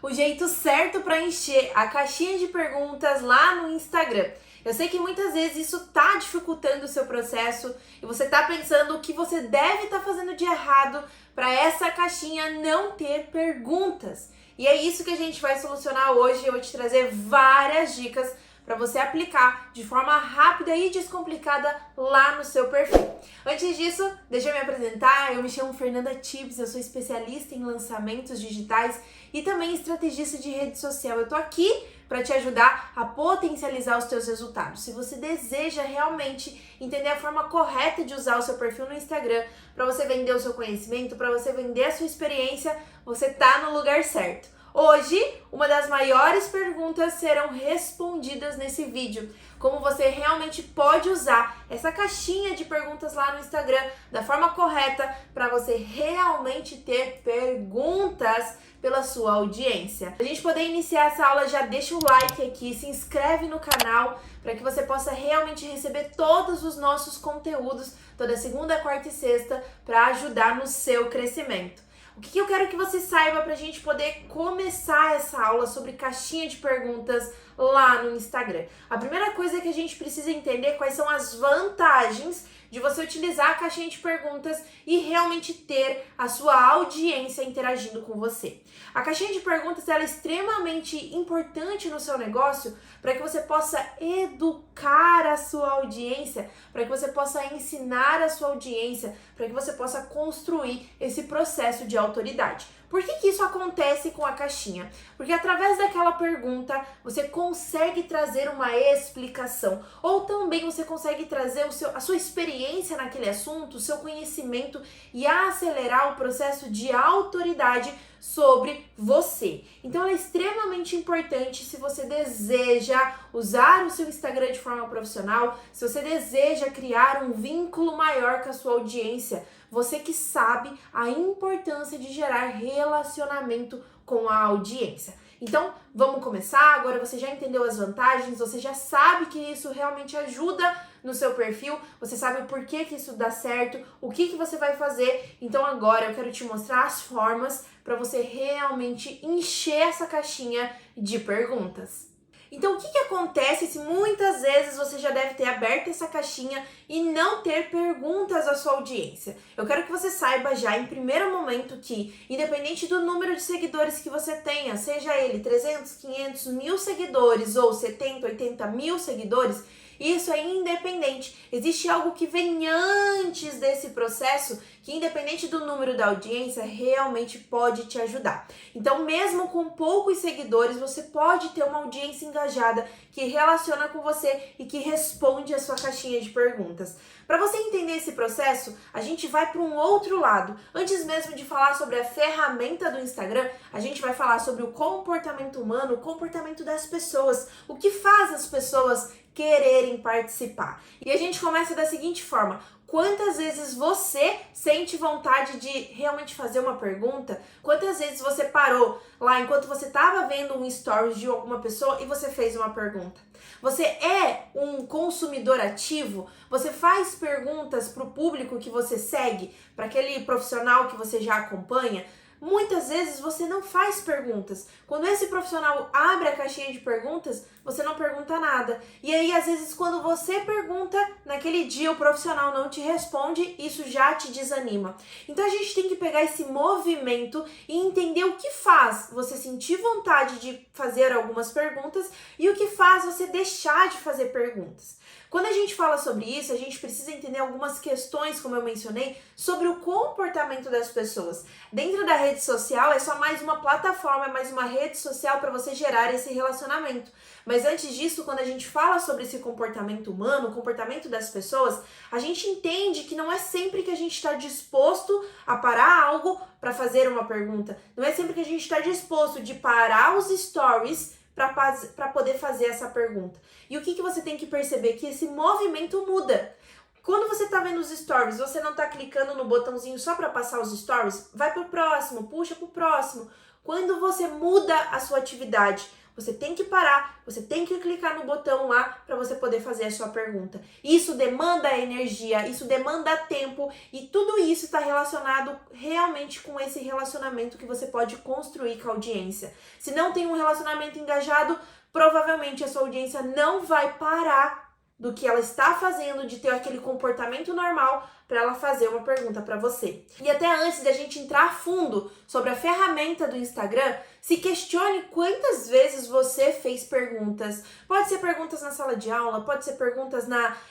o jeito certo para encher a caixinha de perguntas lá no Instagram. Eu sei que muitas vezes isso tá dificultando o seu processo e você tá pensando o que você deve estar fazendo de errado para essa caixinha não ter perguntas. E é isso que a gente vai solucionar hoje. Eu vou te trazer várias dicas para você aplicar de forma rápida e descomplicada lá no seu perfil. Antes disso, deixa eu me apresentar. Eu me chamo Fernanda Tibbs, eu sou especialista em lançamentos digitais e também estrategista de rede social. Eu tô aqui para te ajudar a potencializar os teus resultados. Se você deseja realmente entender a forma correta de usar o seu perfil no Instagram para você vender o seu conhecimento, para você vender a sua experiência, você tá no lugar certo. Hoje, uma das maiores perguntas serão respondidas nesse vídeo. Como você realmente pode usar essa caixinha de perguntas lá no Instagram da forma correta para você realmente ter perguntas pela sua audiência. Pra gente poder iniciar essa aula, já deixa o like aqui, se inscreve no canal para que você possa realmente receber todos os nossos conteúdos toda segunda, quarta e sexta para ajudar no seu crescimento. O que eu quero que você saiba para a gente poder começar essa aula sobre caixinha de perguntas lá no Instagram? A primeira coisa que a gente precisa entender é quais são as vantagens de você utilizar a caixinha de perguntas e realmente ter a sua audiência interagindo com você. A caixinha de perguntas ela é extremamente importante no seu negócio para que você possa educar a sua audiência, para que você possa ensinar a sua audiência, para que você possa construir esse processo de autoridade. Por que isso acontece com a caixinha? Porque através daquela pergunta você consegue trazer uma explicação, ou também você consegue trazer a sua experiência naquele assunto, o seu conhecimento e acelerar o processo de autoridade sobre você. Então ela é extremamente importante se você deseja usar o seu Instagram de forma profissional, se você deseja criar um vínculo maior com a sua audiência, você que sabe a importância de gerar relacionamento com a audiência. Então, vamos começar. Agora você já entendeu as vantagens, você já sabe que isso realmente ajuda no seu perfil, você sabe o porquê que isso dá certo, o que você vai fazer. Então agora eu quero te mostrar as formas para você realmente encher essa caixinha de perguntas. Então, o que acontece se muitas vezes você já deve ter aberto essa caixinha e não ter perguntas à sua audiência? Eu quero que você saiba já em primeiro momento que, independente do número de seguidores que você tenha, seja ele 300, 500, 1000 seguidores ou 70, 80 mil seguidores, isso é independente. Existe algo que vem antes desse processo que, independente do número da audiência, realmente pode te ajudar. Então, mesmo com poucos seguidores, você pode ter uma audiência engajada que relaciona com você e que responde a sua caixinha de perguntas. Para você entender esse processo, a gente vai para um outro lado. Antes mesmo de falar sobre a ferramenta do Instagram, a gente vai falar sobre o comportamento humano, o comportamento das pessoas, o que faz as pessoas quererem participar. E a gente começa da seguinte forma: quantas vezes você sente vontade de realmente fazer uma pergunta? Quantas vezes você parou lá enquanto você estava vendo um stories de alguma pessoa e você fez uma pergunta? Você é um consumidor ativo? Você faz perguntas para o público que você segue, para aquele profissional que você já acompanha? Muitas vezes você não faz perguntas. Quando esse profissional abre a caixinha de perguntas, você não pergunta nada. E aí, às vezes, quando você pergunta, naquele dia o profissional não te responde, isso já te desanima. Então, a gente tem que pegar esse movimento e entender o que faz você sentir vontade de fazer algumas perguntas e o que faz você deixar de fazer perguntas. Quando a gente fala sobre isso, a gente precisa entender algumas questões, como eu mencionei, sobre o comportamento das pessoas. Dentro da rede social é só mais uma plataforma, é mais uma rede social para você gerar esse relacionamento. Mas antes disso, quando a gente fala sobre esse comportamento humano, o comportamento das pessoas, a gente entende que não é sempre que a gente está disposto a parar algo para fazer uma pergunta. Não é sempre que a gente está disposto de parar os stories para poder fazer essa pergunta. E o que você tem que perceber? Que esse movimento muda. Quando você está vendo os stories, você não está clicando no botãozinho só para passar os stories, vai para o próximo, puxa para o próximo. Quando você muda a sua atividade, Você tem que parar, você tem que clicar no botão lá para você poder fazer a sua pergunta. Isso demanda energia, isso demanda tempo e tudo isso está relacionado realmente com esse relacionamento que você pode construir com a audiência. Se não tem um relacionamento engajado, provavelmente a sua audiência não vai parar do que ela está fazendo, de ter aquele comportamento normal para ela fazer uma pergunta para você. E até antes da gente entrar a fundo sobre a ferramenta do Instagram, se questione quantas vezes você fez perguntas. Pode ser perguntas na sala de aula, pode ser perguntas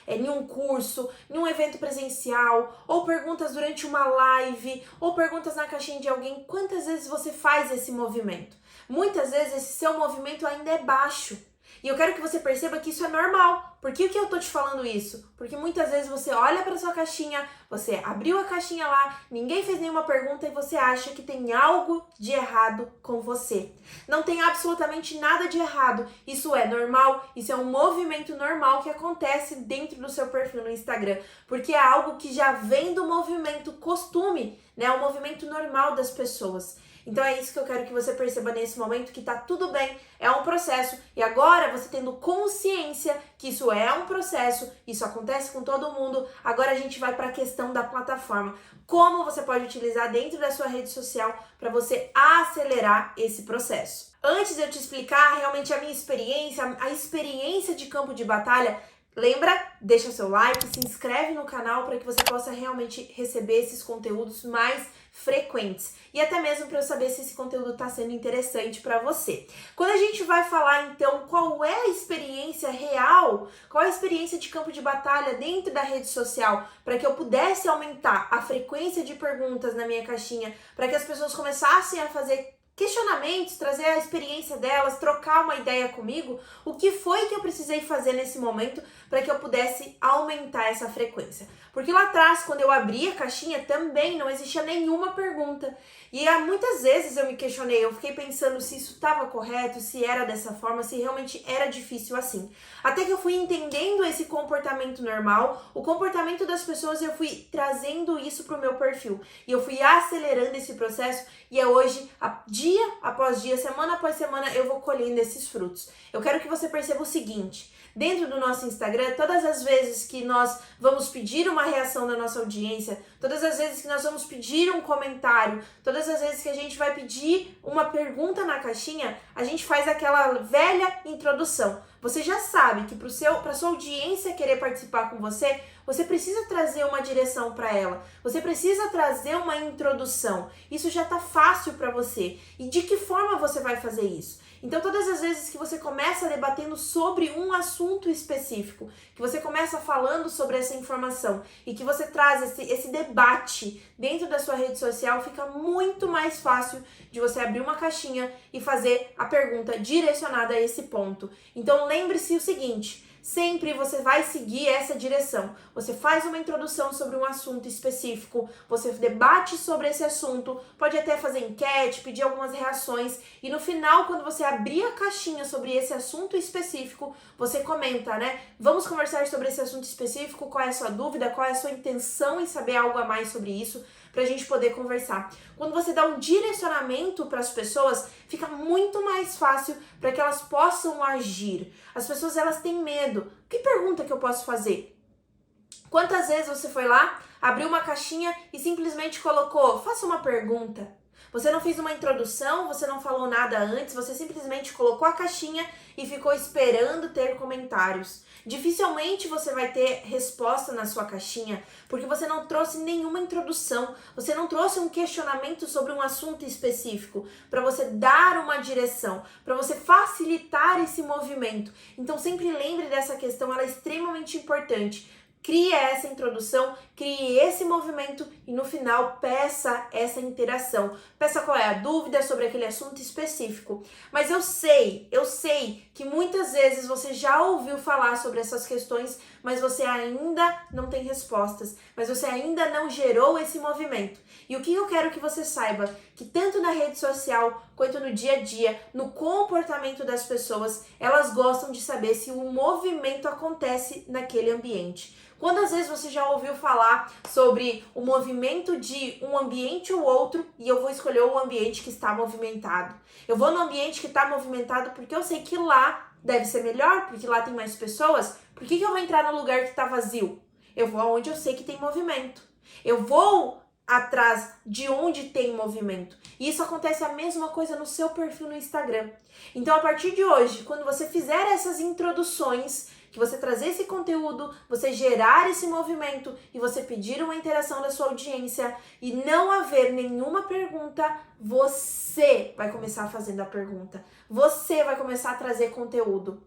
em um curso, em um evento presencial, ou perguntas durante uma live, ou perguntas na caixinha de alguém. Quantas vezes você faz esse movimento? Muitas vezes esse seu movimento ainda é baixo. E eu quero que você perceba que isso é normal. Por que eu tô te falando isso? Porque muitas vezes você olha para sua caixinha, você abriu a caixinha lá, ninguém fez nenhuma pergunta e você acha que tem algo de errado com você. Não tem absolutamente nada de errado. Isso é normal, isso é um movimento normal que acontece dentro do seu perfil no Instagram. Porque é algo que já vem do movimento costume, né? O movimento normal das pessoas. Então é isso que eu quero que você perceba nesse momento, que tá tudo bem, é um processo. E agora, você tendo consciência que isso é um processo, isso acontece com todo mundo, agora a gente vai para a questão da plataforma. Como você pode utilizar dentro da sua rede social para você acelerar esse processo. Antes de eu te explicar realmente a minha experiência, a experiência de campo de batalha, lembra? Deixa seu like, se inscreve no canal para que você possa realmente receber esses conteúdos mais frequentes e até mesmo para eu saber se esse conteúdo está sendo interessante para você. Quando a gente vai falar então qual é a experiência real, qual é a experiência de campo de batalha dentro da rede social, para que eu pudesse aumentar a frequência de perguntas na minha caixinha, para que as pessoas começassem a fazer questionamentos, trazer a experiência delas, trocar uma ideia comigo, o que foi que eu precisei fazer nesse momento para que eu pudesse aumentar essa frequência. Porque lá atrás, quando eu abri a caixinha, também não existia nenhuma pergunta. E muitas vezes eu me questionei, eu fiquei pensando se isso estava correto, se era dessa forma, se realmente era difícil assim. Até que eu fui entendendo esse comportamento normal, o comportamento das pessoas, e eu fui trazendo isso para o meu perfil. E eu fui acelerando esse processo e é hoje, dia após dia, semana após semana, eu vou colhendo esses frutos. Eu quero que você perceba o seguinte: dentro do nosso Instagram, todas as vezes que nós vamos pedir uma reação da nossa audiência, todas as vezes que nós vamos pedir um comentário, todas as vezes que a gente vai pedir uma pergunta na caixinha, a gente faz aquela velha introdução. Você já sabe que para sua audiência querer participar com você, você precisa trazer uma direção para ela. Você precisa trazer uma introdução. Isso já está fácil para você. E de que forma você vai fazer isso? Então, todas as vezes que você começa debatendo sobre um assunto específico, que você começa falando sobre essa informação e que você traz esse debate dentro da sua rede social, fica muito mais fácil de você abrir uma caixinha e fazer a pergunta direcionada a esse ponto. Então, lembre-se o seguinte: sempre você vai seguir essa direção. Você faz uma introdução sobre um assunto específico, você debate sobre esse assunto, pode até fazer enquete, pedir algumas reações e no final, quando você abrir a caixinha sobre esse assunto específico, você comenta, né? Vamos conversar sobre esse assunto específico, qual é a sua dúvida, qual é a sua intenção em saber algo a mais sobre isso, para a gente poder conversar. Quando você dá um direcionamento para as pessoas, fica muito mais fácil para que elas possam agir. As pessoas, elas têm medo. Que pergunta que eu posso fazer? Quantas vezes você foi lá, abriu uma caixinha e simplesmente colocou, faça uma pergunta. Você não fez uma introdução, você não falou nada antes, você simplesmente colocou a caixinha e ficou esperando ter comentários. Dificilmente você vai ter resposta na sua caixinha, porque você não trouxe nenhuma introdução, você não trouxe um questionamento sobre um assunto específico, para você dar uma direção, para você facilitar esse movimento. Então sempre lembre dessa questão, ela é extremamente importante. Crie essa introdução, crie esse movimento e no final peça essa interação. Peça qual é a dúvida sobre aquele assunto específico. Mas eu sei que muitas vezes você já ouviu falar sobre essas questões, mas você ainda não tem respostas, mas você ainda não gerou esse movimento. E o que eu quero que você saiba, que tanto na rede social, quanto no dia a dia, no comportamento das pessoas, elas gostam de saber se o movimento acontece naquele ambiente. Quantas vezes você já ouviu falar sobre o movimento de um ambiente ou outro e eu vou escolher o ambiente que está movimentado? Eu vou no ambiente que está movimentado porque eu sei que lá deve ser melhor, porque lá tem mais pessoas. Por que eu vou entrar no lugar que está vazio? Eu vou aonde eu sei que tem movimento. Eu vou atrás de onde tem movimento. E isso acontece a mesma coisa no seu perfil no Instagram. Então, a partir de hoje, quando você fizer essas introduções, que você trazer esse conteúdo, você gerar esse movimento e você pedir uma interação da sua audiência e não haver nenhuma pergunta, você vai começar fazendo a pergunta. Você vai começar a trazer conteúdo.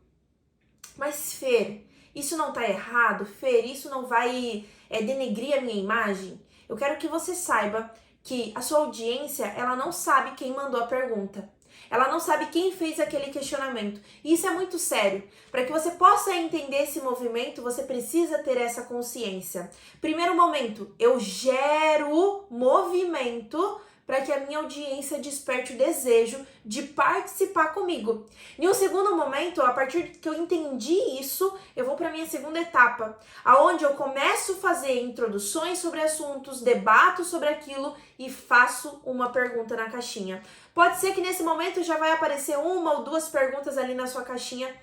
Mas, Fer, isso não tá errado? Fer, isso não vai denegrir a minha imagem? Eu quero que você saiba que a sua audiência, ela não sabe quem mandou a pergunta. Ela não sabe quem fez aquele questionamento. E isso é muito sério. Para que você possa entender esse movimento, você precisa ter essa consciência. Primeiro momento, eu gero movimento para que a minha audiência desperte o desejo de participar comigo. Em um segundo momento, a partir que eu entendi isso, eu vou para a minha segunda etapa, aonde eu começo a fazer introduções sobre assuntos, debato sobre aquilo e faço uma pergunta na caixinha. Pode ser que nesse momento já vai aparecer uma ou duas perguntas ali na sua caixinha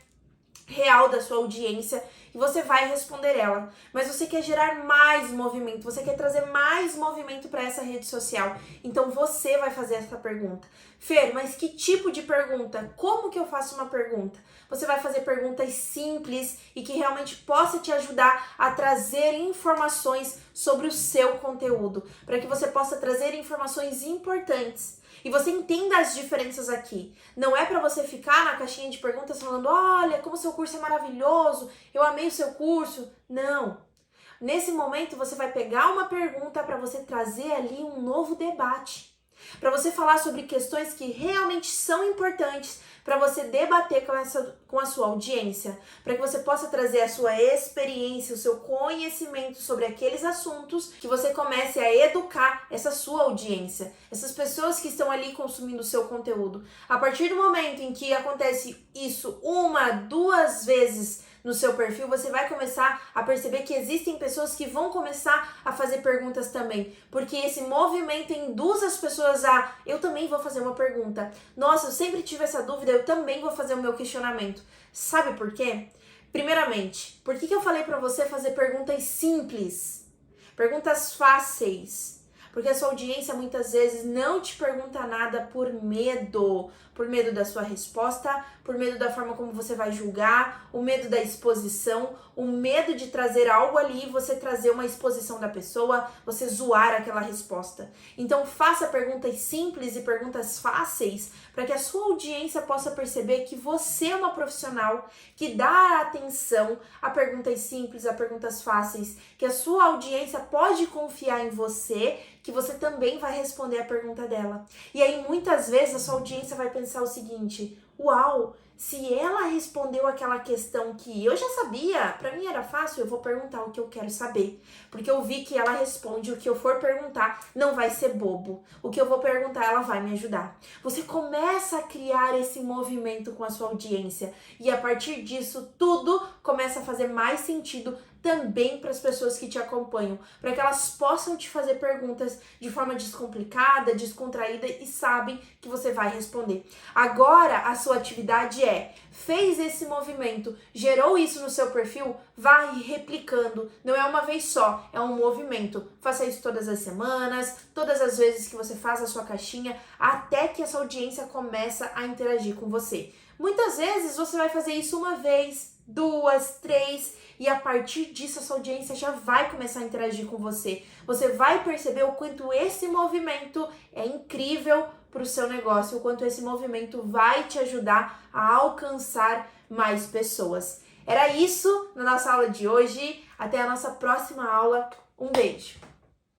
real da sua audiência e você vai responder ela. Mas você quer gerar mais movimento, você quer trazer mais movimento para essa rede social. Então você vai fazer essa pergunta. Fer, mas que tipo de pergunta? Como que eu faço uma pergunta? Você vai fazer perguntas simples e que realmente possa te ajudar a trazer informações sobre o seu conteúdo, para que você possa trazer informações importantes. E você entenda as diferenças aqui. Não é para você ficar na caixinha de perguntas falando, olha, como seu curso é maravilhoso, eu amei o seu curso. Não. Nesse momento, você vai pegar uma pergunta para você trazer ali um novo debate. Para você falar sobre questões que realmente são importantes, para você debater com a sua audiência, para que você possa trazer a sua experiência, o seu conhecimento sobre aqueles assuntos, que você comece a educar essa sua audiência, essas pessoas que estão ali consumindo o seu conteúdo. A partir do momento em que acontece isso uma, duas vezes no seu perfil, você vai começar a perceber que existem pessoas que vão começar a fazer perguntas também, porque esse movimento induz as pessoas a, eu também vou fazer uma pergunta. Nossa, eu sempre tive essa dúvida, eu também vou fazer o meu questionamento. Sabe por quê? Primeiramente, por que eu falei para você fazer perguntas simples? Perguntas fáceis. Porque a sua audiência muitas vezes não te pergunta nada por medo da sua resposta, por medo da forma como você vai julgar, o medo da exposição, o medo de trazer algo ali e você trazer uma exposição da pessoa, você zoar aquela resposta. Então faça perguntas simples e perguntas fáceis para que a sua audiência possa perceber que você é uma profissional que dá atenção a perguntas simples, a perguntas fáceis, que a sua audiência pode confiar em você, que você também vai responder a pergunta dela. E aí muitas vezes a sua audiência vai pensar o seguinte, uau, se ela respondeu aquela questão que eu já sabia, pra mim era fácil, eu vou perguntar o que eu quero saber. Porque eu vi que ela responde, o que eu for perguntar não vai ser bobo. O que eu vou perguntar, ela vai me ajudar. Você começa a criar esse movimento com a sua audiência. E a partir disso, tudo começa a fazer mais sentido também para as pessoas que te acompanham, para que elas possam te fazer perguntas de forma descomplicada, descontraída e sabem que você vai responder. Agora, a sua atividade fez esse movimento, gerou isso no seu perfil, vai replicando. Não é uma vez só, é um movimento. Faça isso todas as semanas, todas as vezes que você faz a sua caixinha, até que essa audiência começa a interagir com você. Muitas vezes você vai fazer isso uma vez, duas, três, e a partir disso a sua audiência já vai começar a interagir com você. Você vai perceber o quanto esse movimento é incrível para o seu negócio, o quanto esse movimento vai te ajudar a alcançar mais pessoas. Era isso na nossa aula de hoje. Até a nossa próxima aula. Um beijo!